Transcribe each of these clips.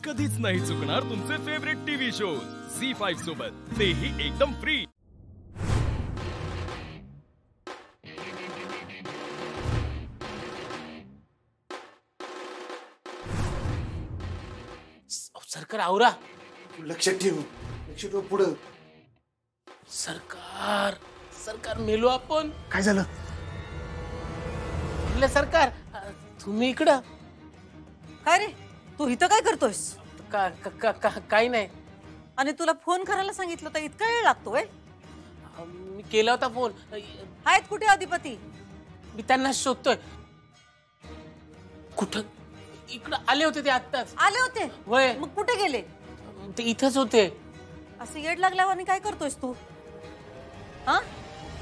कधीच नाही चुकणार तुमचे फेवरेट टीव्ही शोज झी5 सोबत, तेही एकदम फ्री। सरकार आवरा, लक्षात ठेव पुढं। सरकार सरकार मेलो आपण। काय झालं? सरकार तुम्ही इकडं काय रे, तू इथं काय करतोयस? काही नाही। आणि तुला फोन करायला सांगितलं तर इतका वेळ लागतोय? मी केला होता फोन। आहेत कुठे अधिपती? मी त्यांना शोधतोय। कुठं? इकडं आले होते ते आत्ताच। आले होते? वय मग कुठे गेले? ते इथंच होते। असं येड लागल्यावर काय करतोयस तू? हा,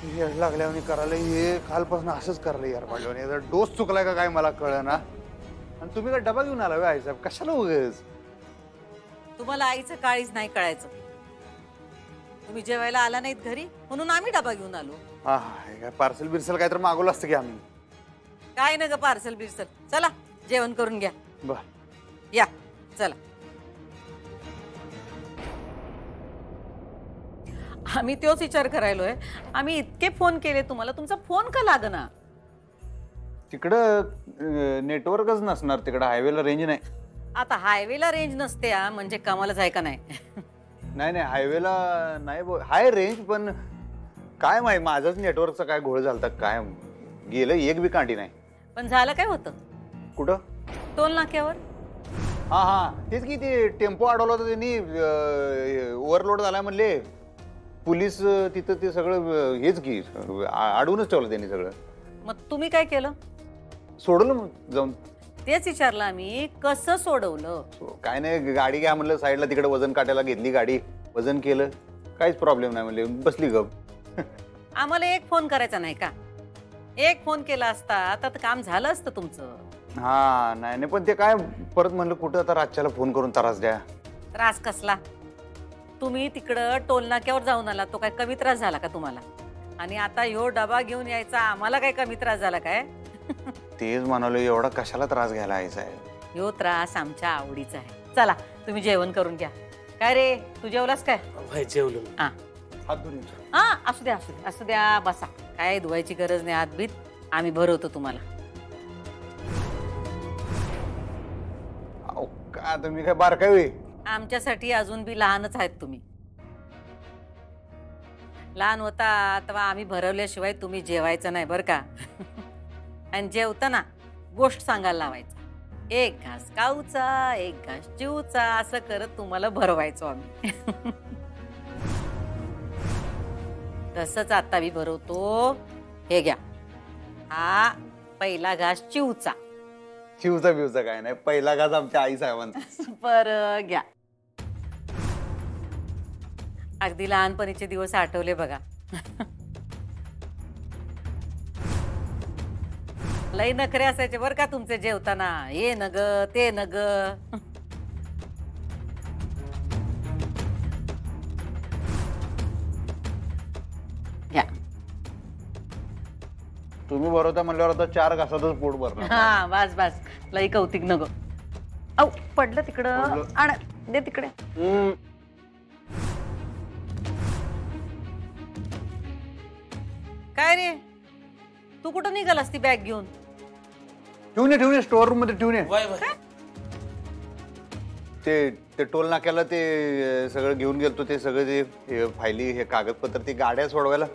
येड लागल्यावर करायला हे कालपासून असंच करायला यार पाडल्यावर। याचा डोस चुकलाय का काय मला कळना। आणि तुम्ही काय डबा घेऊन आला आई साहेब? कशाला उगेच? तुम्हाला आईचं काळीच नाही कळायचं। तुम्ही जेवायला आला नाहीत घरी म्हणून आम्ही डबा घेऊन आलो। हा काय पार्सल बिर्सल काय तर मागवलं असतं की आम्ही। काय ना ग पार्सल बिर्सल, चला जेवण करून घ्या। बर या चला। आम्ही तोच विचार करायलोय, आम्ही इतके फोन केले तुम्हाला, तुमचा फोन का लागना? तिकडं नेटवर्कच नसणार, तिकडं हायवेला रेंज नाही। आता हायवेला रेंज नसते म्हणजे कमालच आहे का नाही? नाही नाही हायवेला नाही, हाय रेंज, पण काय माहिती माझंच नेटवर्कचा काय घोळ झालता काय, गेलं एक बी कांटी नाही। पण झालं काय होतं? कुठं? टोल नाक्यावर। हा हा तेच की, ते टेम्पो अडवला होता त्यांनी, ओव्हरलोड झालाय म्हणले पोलीस तिथं, ते सगळं हेच की अडवूनच ठेवलं त्यांनी सगळं। मग तुम्ही काय केलं? सोडलं मग जाऊन। तेच विचारलं आम्ही, कसं सोडवलं? काय नाही, गाडी घ्या म्हणलं साईडला, तिकडे वजन काटायला घेतली गाडी, वजन केलं, काहीच प्रॉब्लेम नाही म्हणले, बसली गप। आम्हाला एक फोन करायचा नाही का? एक फोन केला असता आता तर काम झालं असतं तुमचं। हा नाही नाही, पण ते काय परत म्हणलं कुठं आता रातच्याला फोन करून त्रास द्या। त्रास कसला? तुम्ही तिकडं टोल नाक्यावर जाऊन आला, तो काय कमी त्रास झाला का तुम्हाला? आणि आता ह्यो डबा घेऊन यायचा आम्हाला काय कमी त्रास झाला काय? तेच म्हणालो, एवधा कशाला त्रास घ्यायला आहे साहेब? ह्यो त्रास आमच्या आवडीचा आहे। चला तुम्ही जेवण करून घ्या। काय रे, तू जेवलास काय? जेवलो। हा हात धुवून हा, असू द्या असू द्या असू द्या, बसा, काय धुवायची गरज नाही, हात बीत आम्ही भरवतो तुम्हाला। का तुम्ही काय बारकाय होय? आमच्यासाठी अजून बी लहानच आहेत तुम्ही। लहान होता तेव्हा आम्ही भरवल्याशिवाय तुम्ही जेवायचं नाही बरं का? आणि जेवताना गोष्ट सांगायला लावायचा, एक घास काऊचा एक घास चिवचा, असं करत तुम्हाला भरवायचो आम्ही। तसंच आता मी भरवतो, हे घ्या, हा पहिला घास चिवचा। चिवचा बिवचा काय नाही, पहिला घास आमच्या आई साहेबांचा। बरं घ्या। अगदी लहानपणीचे दिवस आठवले बघा। लई नखरे असायचे बरं का तुमचे जेवताना, हे नग ते नग। घ्या। तुम्ही बरोबर म्हणल्यावर आता 4 घासातच पोट भरणार। हा बस बस, लई कौतिक नग। औ पडलं तिकडं, आण दे तिकडे। काय रे, तू कुठं निघालास ती बॅग घेऊन? ठेवून ये स्टोअर रूम मध्ये ठेवून ये। काय? ते टोल नाक्याला ते सगळं घेऊन गेलतो, ते सगळं ते फायली, हे कागदपत्र, ते गाड्या सोडवायला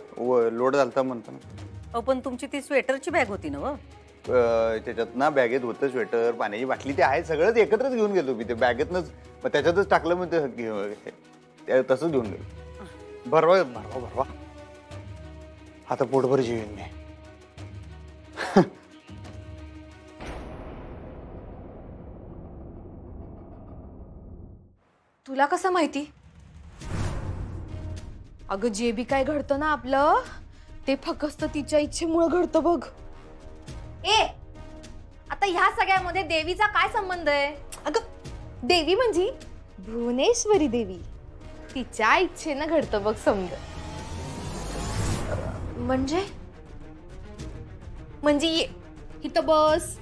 लोड झालता म्हणताना। पण तुमची ती स्वेटरची बॅग होती ना व? त्याच्यात ना बॅगेत होतं स्वेटर, पाण्याची बाटली, ते आहे सगळंच एकत्रच घेऊन गेलो मी, ते बॅगेतनच मग त्याच्यातच टाकलं, मग ते तसंच घेऊन गेलो। भरवा भरवा भरवा, आता पोटभर जेवेन मी। तुला कसं माहिती? अगं जे बी काय घडतं ना आपलं, ते फक्त तिच्या इच्छेमुळे घडतं बघ। आता ह्या सगळ्यामध्ये देवीचा काय संबंध आहे? अगं देवी म्हणजे भुवनेश्वरी देवी, तिच्या इच्छेनं घडतं बघ समज। म्हणजे ये इथं बस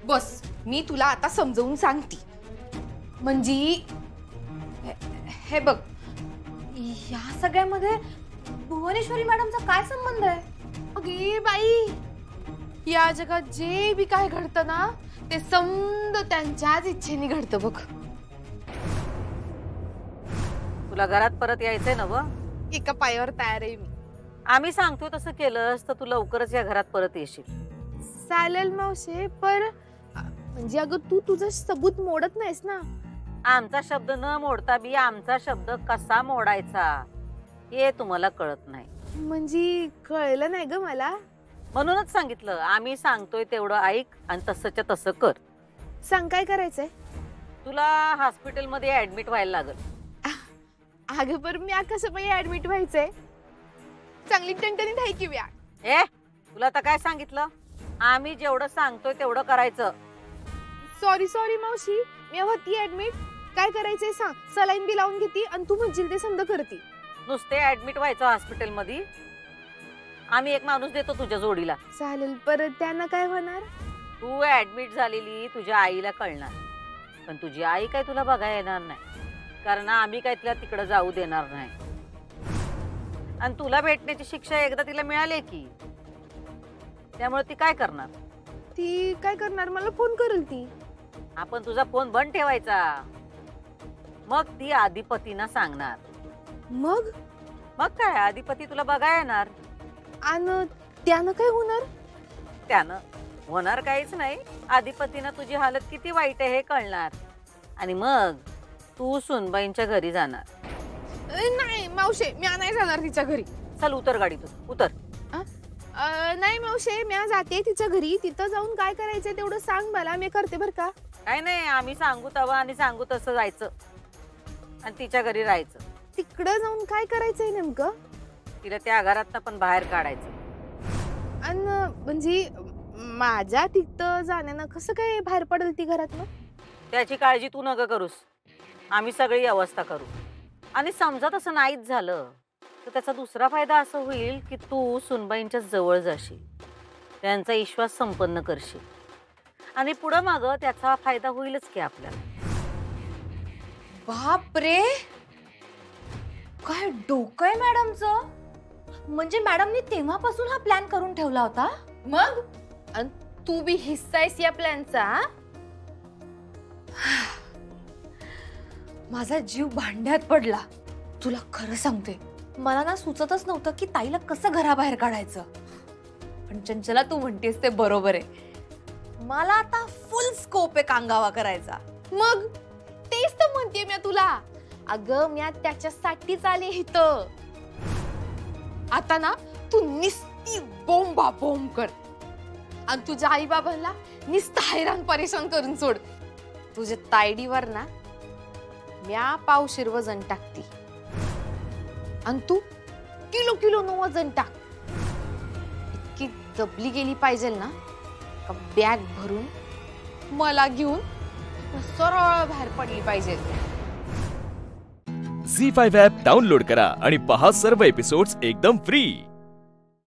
बस, मी तुला आता समजावून सांगते। म्हणजे हे बघ, या सगळ्यामध्ये भुवनेश्वरी मॅडमचा काय संबंध आहे? अगे बाई, या जगात जे बी काय घडतं ना ते समद त्यांच्याच इच्छेने घडतं बघ. तुला घरात परत यायचंय ना व? एका पायावर तयार आहे मी. आम्ही सांगतो तसं केलंस तर तू लवकरच या घरात परत येशील. चालेल मावशे, पण म्हणजे अगं तू तुझं सबूत मोडत नाहीस ना. आमचा शब्द न मोडता बी आमचा शब्द कसा मोडायचा हे तुम्हाला कळत नाही. म्हणजे कळलं नाही ग मला. म्हणूनच सांगितलं, आम्ही सांगतोय तेवढं ऐक आणि तसंच्या तसं कर. सांग काय करायचंय? तुला हॉस्पिटलमध्ये ऍडमिट व्हायला लागल. अगं पर मी कसं पाहिजे ऍडमिट व्हायचंय? चांगली टणटणीत आहे की व्या. ए तुला तर काय सांगितलं, आम्ही जेवढं सांगतोय तेवढं करायचं. सॉरी मावशी, मी होती ऍडमिट. काय करायचंय सांग, सलाईन बी लावून घेती आणि तू म्हणशील ते समजा करती. नुसते ऍडमिट व्हायचं हॉस्पिटलमध्ये, आम्ही एक माणूस देतो तुझ्या जोडीला. चालेल, परत त्यांना काय होणार? तू ऍडमिट झालेली तुझ्या आईला कळणार, पण तुझी आई काय तुला बघायला येणार नाही, कारण आम्ही काय तिला तिकडे जाऊ देणार नाही. आणि तुला भेटण्याची शिक्षा एकदा तिला मिळाली की, त्यामुळे ती काय करणार? ती काय करणार? मला फोन करेल ती. आपण तुझा फोन बंद ठेवायचा, मग ती अधिपतींना सांगणार. मग काय अधिपती तुला बघायला येणार. आणि त्यानं काय होणार? त्यानं होणार काहीच नाही. अधिपतीनं तुझी हालत किती वाईट आहे हे कळणार, आणि मग तू सुनबाईंच्या घरी जाणार. नाही मावशे, मी नाही जाणार तिच्या घरी. चल उतर गाडीतून, उतर. नाही मावशे, मी जाते तिच्या घरी. तिथं जाऊन काय करायचंय तेवढं सांग मला, मी करते बर का. काय नाही, आम्ही सांगू तवं आणि सांगू तसं जायचं आणि तिच्या घरी राहायचं. तिकडं जाऊन काय करायचंय नेमकं? तिला त्या घरातनं पण बाहेर काढायचं. आणि म्हणजे माझ्या तिथं जाण्यानं कसं काय बाहेर पडेल ती घरातनं? त्याची काळजी तू नका करूस, आम्ही सगळी व्यवस्था करू. आणि समजा तसं नाहीच झालं तर त्याचा दुसरा फायदा असा होईल की तू सुनबाईंच्या जवळ जाशील, त्यांचा विश्वास संपन्न करशील, आणि पुढं माग त्याचा फायदा होईलच की आपल्याला. बाप रे, काय डोकं आहे मॅडमचं. म्हणजे मॅडमनी तेव्हापासून हा प्लॅन करून ठेवला होता. मग आणि तू बी हिस्सा आहेस या प्लॅनचा. माझा जीव भांड्यात पडला. तुला खरं सांगते, मला ना सुचतच नव्हतं की ताईला कसं घराबाहेर काढायचं. पण चंचला, तू म्हणतेस ते बरोबर आहे. मला आता फुल स्कोप आहे कांगावा करायचा. मग तेच तर म्हणते मी तुला. अगं मी त्याच्यासाठीच आले इथं. आता ना तू निस्ती बोंबा बोंब कर आणि तुझ्या आई बाबांना निस्ता हैराण परेशान करून सोड. तुझ्या तायडीवर ना म्या पावशीर वजन टाकती आणि तू किलो वजन टाक. इतकी दबली गेली पाहिजे ना का बॅग भरून मला घेऊन सरळ बाहेर पडली पाहिजे. झी5 ॲप डाउनलोड करा आणि पहा सर्व एपिसोड्स एकदम फ्री.